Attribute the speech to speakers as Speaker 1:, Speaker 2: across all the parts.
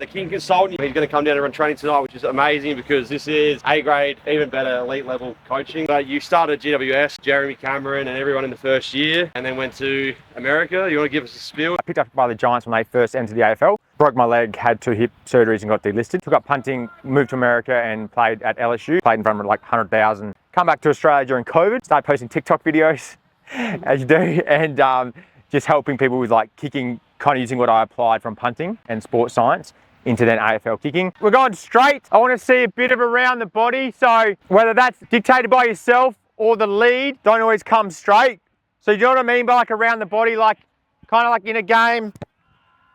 Speaker 1: the kicking consultant. He's going to come down and run training tonight, which is amazing because this is A grade, even better, elite level coaching. But you started GWS, Jeremy Cameron and everyone in the first year, and then went to America. You want to give us a spiel?
Speaker 2: I picked up by the Giants when they first entered the AFL. Broke my leg, had 2 hip surgeries and got delisted. Took up punting, moved to America and played at LSU. Played in front of like 100,000. Come back to Australia during COVID. Started posting TikTok videos, as you do, and just helping people with like kicking, kind of using what I applied from punting and sports science into then AFL kicking. We're going straight. I want to see a bit of around the body. So whether that's dictated by yourself or the lead, don't always come straight. So you know what I mean by like around the body, like kind of like in a game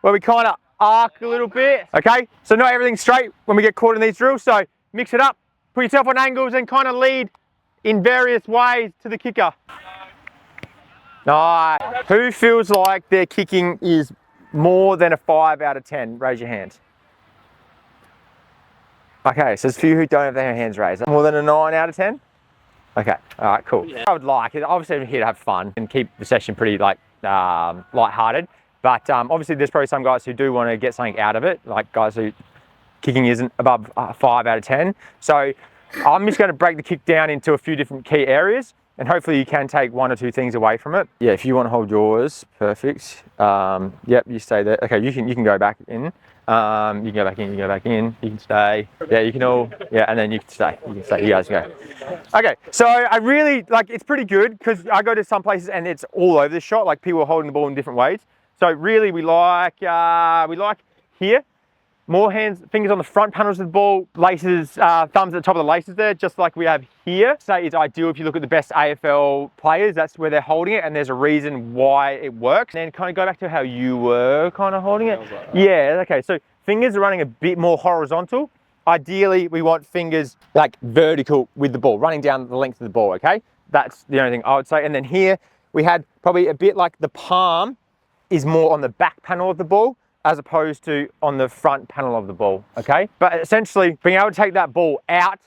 Speaker 2: where we kind of arc a little bit. Okay, so not everything's straight when we get caught in these drills. So mix it up, put yourself on angles and kind of lead in various ways to the kicker. Nice. Who feels like their kicking is more than a 5 out of 10? Raise your hand. Okay, so there's a few who don't have their hands raised. More than a 9 out of 10? Okay, all right, cool. Yeah. I would like it. Obviously, I'm here to have fun and keep the session pretty like light-hearted. But obviously, there's probably some guys who do want to get something out of it, like guys who kicking isn't above 5 out of 10. So I'm just going to break the kick down into a few different key areas. And hopefully you can take 1 or 2 things away from it. Yeah, if you want to hold yours, perfect. Yep, you stay there. Okay, you can go back in. You can go back in, you can go back in, you can stay. Yeah, you can all, yeah, and then you can stay. You can stay, you guys can go. Okay, so I really, like, it's pretty good because I go to some places and it's all over the shot, like people are holding the ball in different ways. So really we like here. More hands, fingers on the front panels of the ball, laces, thumbs at the top of the laces there, just like we have here. Say it's ideal if you look at the best AFL players, that's where they're holding it and there's a reason why it works. And then kind of go back to how you were kind of holding it. Yeah, okay, so fingers are running a bit more horizontal. Ideally, we want fingers like vertical with the ball, running down the length of the ball, okay? That's the only thing I would say. And then here, we had probably a bit like the palm is more on the back panel of the ball, as opposed to on the front panel of the ball, okay? But essentially, being able to take that ball out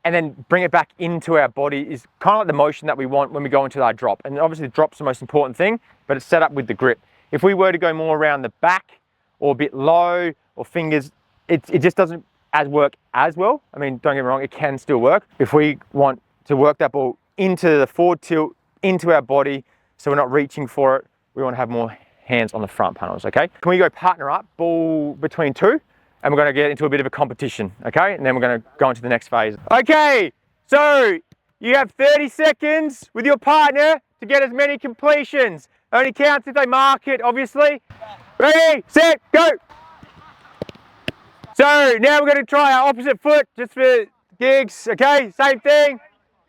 Speaker 2: and then bring it back into our body is kind of like the motion that we want when we go into our drop. And obviously the drop's the most important thing, but it's set up with the grip. If we were to go more around the back or a bit low or fingers, it just doesn't work as well. I mean, don't get me wrong, it can still work. If we want to work that ball into the forward tilt, into our body, so we're not reaching for it, we want to have more hands on the front panels, okay? Can we go partner up, ball between 2, and we're gonna get into a bit of a competition, okay? And then we're gonna go into the next phase. Okay, so you have 30 seconds with your partner to get as many completions. Only counts if they mark it, obviously. Ready, set, go. So now we're gonna try our opposite foot, just for gigs, okay? Same thing.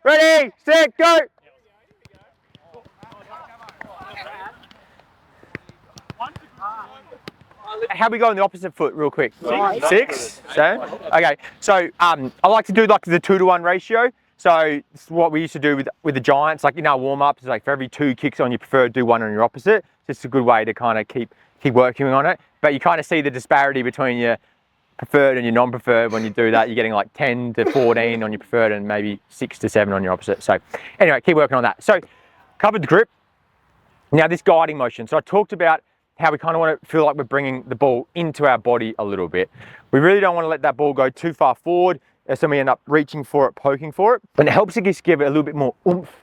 Speaker 2: Ready, set, go. How we go on the opposite foot real quick? 6? So, okay, so I like to do like the 2-to-1 ratio. So this is what we used to do with the Giants, like in our warm-ups, like for every 2 kicks on your preferred, do 1 on your opposite. It's just a good way to kind of keep working on it. But you kind of see the disparity between your preferred and your non-preferred. When you do that, you're getting like 10 to 14 on your preferred and maybe 6 to 7 on your opposite. So anyway, keep working on that. So covered the grip. Now this guiding motion. So I talked about how we kind of want to feel like we're bringing the ball into our body a little bit. We really don't want to let that ball go too far forward, so we end up reaching for it, poking for it. And it helps to just give it a little bit more oomph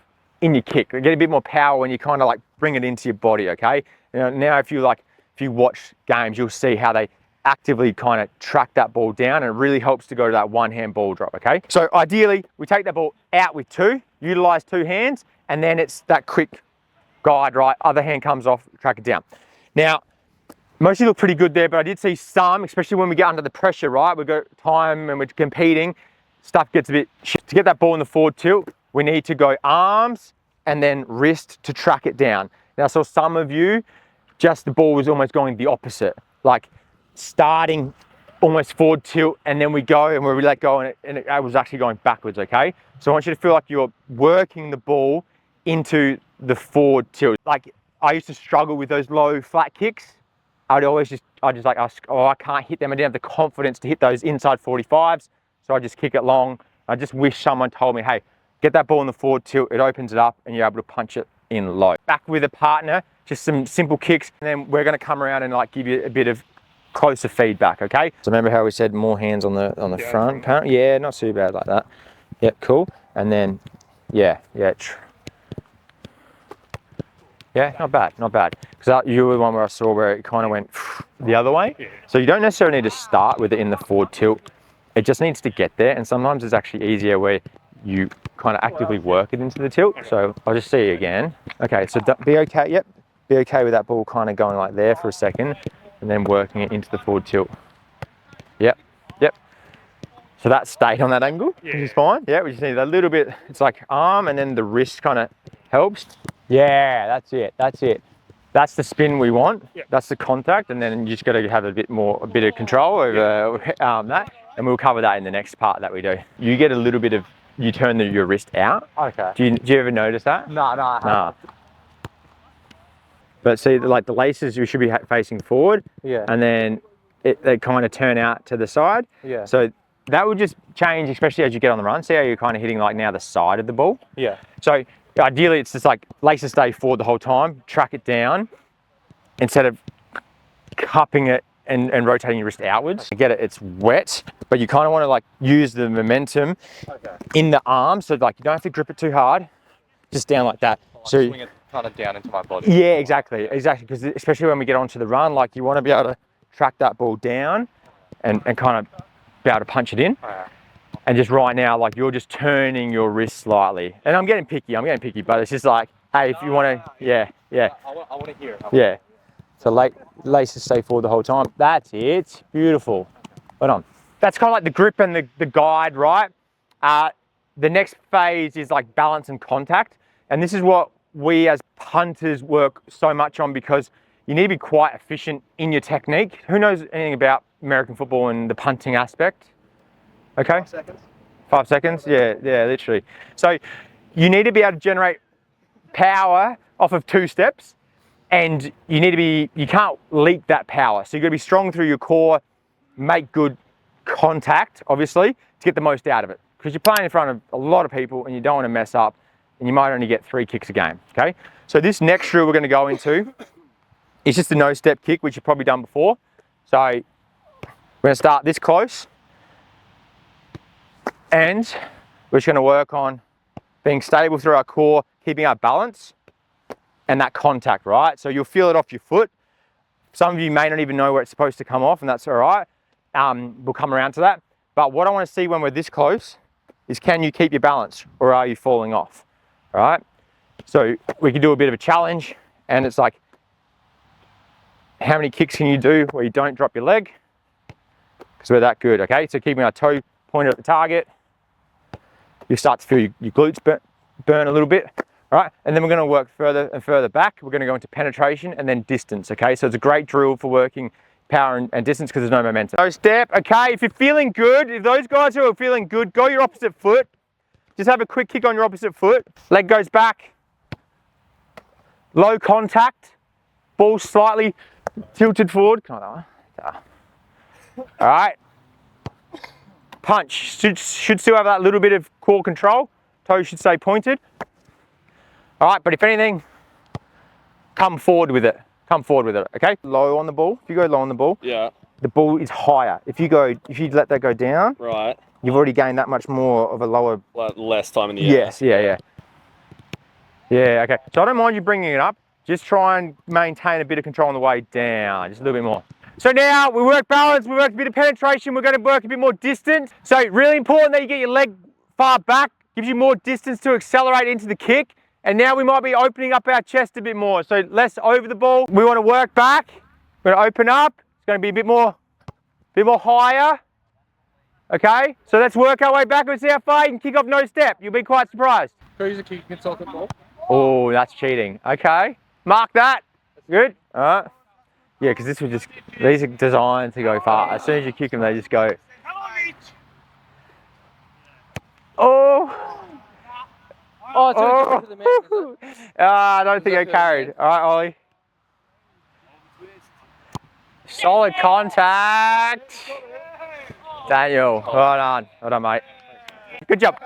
Speaker 2: in your kick. You get a bit more power when you kind of like bring it into your body, okay? Now if you watch games, you'll see how they actively kind of track that ball down, and it really helps to go to that one-hand ball drop, okay? So ideally, we take that ball out with 2, utilize 2 hands, and then it's that quick guide, right? Other hand comes off, track it down. Now, mostly look pretty good there, but I did see some, especially when we get under the pressure, right? We've got time and we're competing, stuff gets a bit shit. To get that ball in the forward tilt, we need to go arms and then wrist to track it down. Now, I saw some of you, just the ball was almost going the opposite, like starting almost forward tilt, and then we go and we let go and it was actually going backwards, okay? So I want you to feel like you're working the ball into the forward tilt. Like, I used to struggle with those low flat kicks. I just like, I can't hit them. I didn't have the confidence to hit those inside 45s. So I just kick it long. I just wish someone told me, hey, get that ball in the forward tilt. It opens it up and you're able to punch it in low. Back with a partner, just some simple kicks. And then we're going to come around and like give you a bit of closer feedback, okay? So remember how we said more hands on the front? Yeah, not too bad like that. Yep, cool. And then, yeah. Yeah, not bad. Because you were the one where I saw where it kind of went the other way. So you don't necessarily need to start with it in the forward tilt. It just needs to get there. And sometimes it's actually easier where you kind of actively work it into the tilt. So I'll just see you again. Okay, so be okay, yep. Be okay with that ball kind of going like there for a second and then working it into the forward tilt. Yep. So that stayed on that angle, which is fine. Yeah, we just need a little bit, it's like arm and then the wrist kind of helps. Yeah, that's it. That's the spin we want. That's the contact, and then you just got to have a bit of control over that, and we'll cover that in the next part that we do. You get a little bit of, you turn your wrist out. Okay. Do you ever notice that? No, I haven't. But see, like the laces, you should be facing forward. Yeah. And then they kind of turn out to the side. Yeah. So that will just change, especially as you get on the run. See how you're kind of hitting like now the side of the ball? Yeah. So ideally it's just like laces stay forward the whole time, track it down instead of cupping it and rotating your wrist outwards. Get it, it's wet, but you kind of want to like use the momentum in the arm. So like you don't have to grip it too hard, just down like that. So swing it kind of down into my body. Yeah, exactly. Because especially when we get onto the run, like you want to be able to track that ball down and kind of be able to punch it in. And just right now, like you're just turning your wrist slightly. And I'm getting picky, but it's just like, hey, if you want to, yeah. I want to hear it. Yeah. So laces stay forward the whole time. That's it. Beautiful. Hold on. That's kind of like the grip and the guide, right? The next phase is like balance and contact. And this is what we as punters work so much on, because you need to be quite efficient in your technique. Who knows anything about American football and the punting aspect? Okay. 5 seconds. 5 seconds? Yeah, literally. So you need to be able to generate power off of 2 steps, and you can't leak that power. So you've got to be strong through your core, make good contact, obviously, to get the most out of it. Because you're playing in front of a lot of people and you don't want to mess up, and you might only get 3 kicks a game, okay? So this next drill we're going to go into is just a no-step kick, which you've probably done before. So we're going to start this close, and we're just going to work on being stable through our core, keeping our balance and that contact, right? So you'll feel it off your foot. Some of you may not even know where it's supposed to come off, and that's all right. We'll come around to that. But what I want to see when we're this close is, can you keep your balance or are you falling off? All right? So we can do a bit of a challenge, and it's like, how many kicks can you do where you don't drop your leg? Because we're that good, okay? So keeping our toe pointed at the target, you start to feel your glutes burn a little bit, all right? And then we're going to work further and further back. We're going to go into penetration and then distance, okay? So it's a great drill for working power and distance because there's no momentum. So step, okay? If you're feeling good, if those guys who are feeling good, go your opposite foot. Just have a quick kick on your opposite foot. Leg goes back. Low contact. Ball slightly tilted forward. All right. Punch. Should still have that little bit of core control. Toes should stay pointed. All right, but if anything, come forward with it. Come forward with it, okay? Low on the ball. If you go low on the ball, yeah, the ball is higher. If you let that go down, right, you've already gained that much more of a lower,
Speaker 1: less time in the air.
Speaker 2: Yes, yeah, okay. So I don't mind you bringing it up. Just try and maintain a bit of control on the way down, just a little bit more. So now we work balance, we work a bit of penetration, we're going to work a bit more distance. So really important that you get your leg far back, gives you more distance to accelerate into the kick. And now we might be opening up our chest a bit more. So less over the ball. We want to work back. We're going to open up. It's going to be a bit more higher. Okay, so let's work our way backwards. See how far you can kick off no step. You'll be quite surprised.
Speaker 3: Who's a kicking consultant ball?
Speaker 2: Oh, that's cheating. Okay, mark that. Good. All right. Yeah, because these are designed to go far. As soon as you kick them, they just go. Oh, it's to the man, is it? I don't think I carried. All right, Ollie. Solid contact. Daniel, well done, mate. Good job.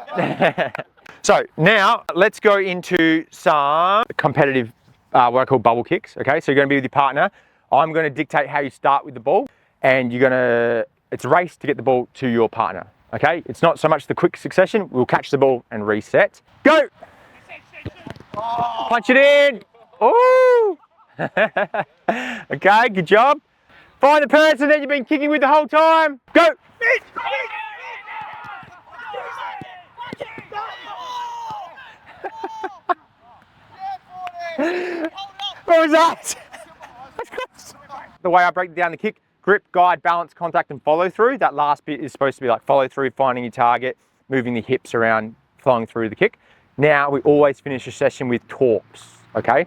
Speaker 2: So now let's go into some competitive, what I call bubble kicks. Okay, so you're going to be with your partner. I'm going to dictate how you start with the ball, and it's a race to get the ball to your partner. Okay, it's not so much the quick succession. We'll catch the ball and reset. Go! Punch it in. Ooh! Okay, good job. Find the person that you've been kicking with the whole time. Go! What was that? The way I break down the kick: grip, guide, balance, contact, and follow through. That last bit is supposed to be like follow through, finding your target, moving the hips around, flowing through the kick. Now we always finish a session with torps, okay?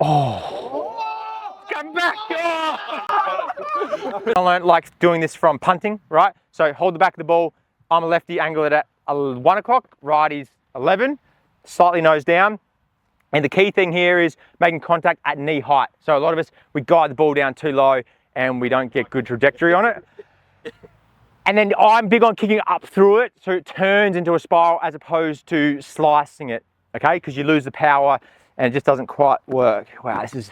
Speaker 2: Oh, come back! Oh. I learned like doing this from punting, right? So hold the back of the ball. I'm a lefty, angle it at 1 o'clock, righty's 11, slightly nose down. And the key thing here is making contact at knee height. So a lot of us, we guide the ball down too low and we don't get good trajectory on it. And then I'm big on kicking up through it so it turns into a spiral as opposed to slicing it, okay? Because you lose the power and it just doesn't quite work. Wow, this is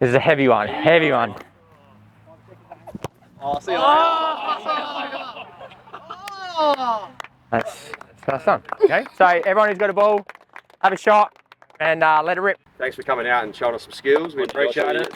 Speaker 2: a heavy one, heavy one. That's done, okay? So everyone who's got a ball, have a shot and let it rip.
Speaker 1: Thanks for coming out and showing us some skills. We appreciate it.